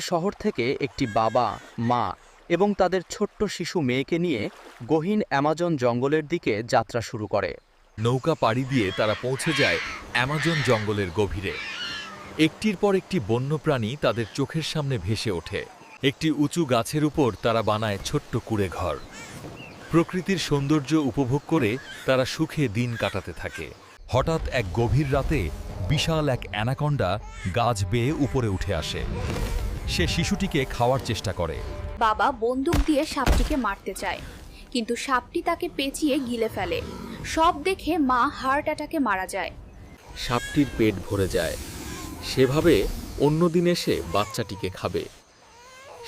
শহর থেকে একটি বাবা, মা এবং তাদের ছোট্ট শিশু মেয়েকে নিয়ে গহীন অ্যামাজন জঙ্গলের দিকে যাত্রা শুরু করে। নৌকা পাড়ি দিয়ে তারা পৌঁছে যায় অ্যামাজন জঙ্গলের গভীরে। একটির পর একটি বন্যপ্রাণী তাদের চোখের সামনে ভেসে ওঠে। একটি উঁচু গাছের উপর তারা বানায় ছোট্ট কুঁড়ে ঘর। প্রকৃতির সৌন্দর্য উপভোগ করে তারা সুখে দিন কাটাতে থাকে। হঠাৎ এক গভীর রাতে বিশাল এক অ্যানাকন্ডা গাছ বেয়ে উপরে উঠে আসে। সে শিশুটিকে খাওয়ার চেষ্টা করে। বাবা বন্দুক দিয়ে সাপটিকে মারতে চায়, কিন্তু সাপটি তাকে পেঁচিয়ে গিলে ফেলে। সব দেখে মা হার্ট অ্যাটাকে মারা যায়। সাপটির পেট ভরে যায়। সেভাবে অন্যদিন এসে বাচ্চাটিকে খাবে।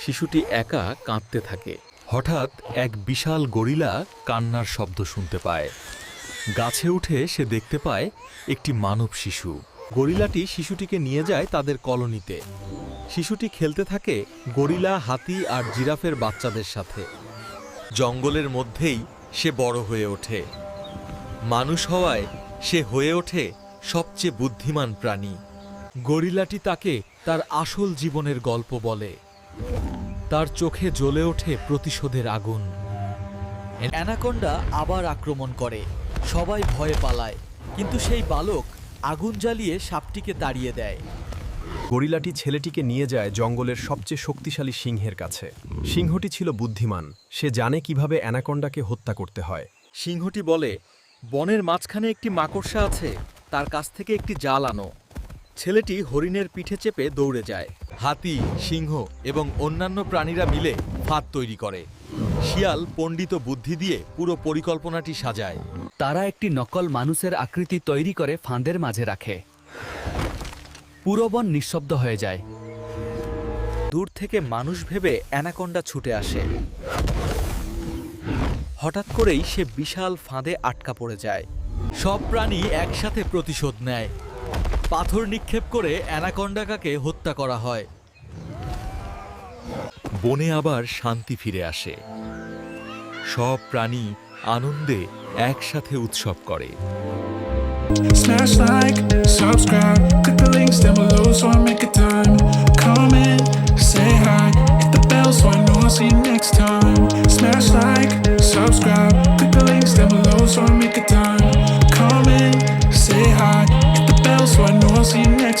শিশুটি একা কাঁদতে থাকে। হঠাৎ এক বিশাল গরিলা কান্নার শব্দ শুনতে পায়। গাছে উঠে সে দেখতে পায় একটি মানব শিশু। গরিলাটি শিশুটিকে নিয়ে যায় তাদের কলোনিতে। শিশুটি খেলতে থাকে গরিলা, হাতি আর জিরাফের বাচ্চাদের সাথে। জঙ্গলের মধ্যেই সে বড় হয়ে ওঠে। মানুষ হওয়ায় সে হয়ে ওঠে সবচেয়ে বুদ্ধিমান প্রাণী। গরিলাটি তাকে তার আসল জীবনের গল্প বলে। তার চোখে জ্বলে ওঠে প্রতিশোধের আগুন। অ্যানাকন্ডা আবার আক্রমণ করে। সবাই ভয়ে পালায়, কিন্তু সেই বালক আগুন জ্বালিয়ে সাপটিকে তাড়িয়ে দেয়। গরিলাটি ছেলেটিকে নিয়ে যায় জঙ্গলের সবচেয়ে শক্তিশালী সিংহের কাছে। সিংহটি ছিল বুদ্ধিমান। সে জানে কিভাবে অ্যানাকন্ডাকে হত্যা করতে হয়। সিংহটি বলে, বনের মাঝখানে একটি মাকড়সা আছে, তার কাছ থেকে একটি জাল আনো। ছেলেটি হরিণের পিঠে চেপে দৌড়ে যায়। হাতি, সিংহ এবং অন্যান্য প্রাণীরা মিলে ফাঁদ তৈরি করে। শিয়াল পণ্ডিত বুদ্ধি দিয়ে পুরো পরিকল্পনাটি সাজায়। তারা একটি নকল মানুষের আকৃতি তৈরি করে ফাঁদের মাঝে রাখে। পুরো বন নিঃশব্দ হয়ে যায়। দূর থেকে মানুষ ভেবে অ্যানাকন্ডা ছুটে আসে। হঠাৎ করেই সে বিশাল ফাঁদে আটকা পড়ে যায়। সব প্রাণী একসাথে প্রতিশোধ নেয়। পাথর নিক্ষেপ করে অ্যানাকন্ডাকে হত্যা করা হয়। বনে আবার শান্তি ফিরে আসে। সব প্রাণী আনন্দে একসাথে উৎসব করে। Smash like, subscribe, click the links down below so I make a time. Comment, say hi, hit the bell so I know I'll see you next time. Smash like, subscribe, click the links down below so I make a time. Comment, say hi, hit the bell so I know I'll see you next time.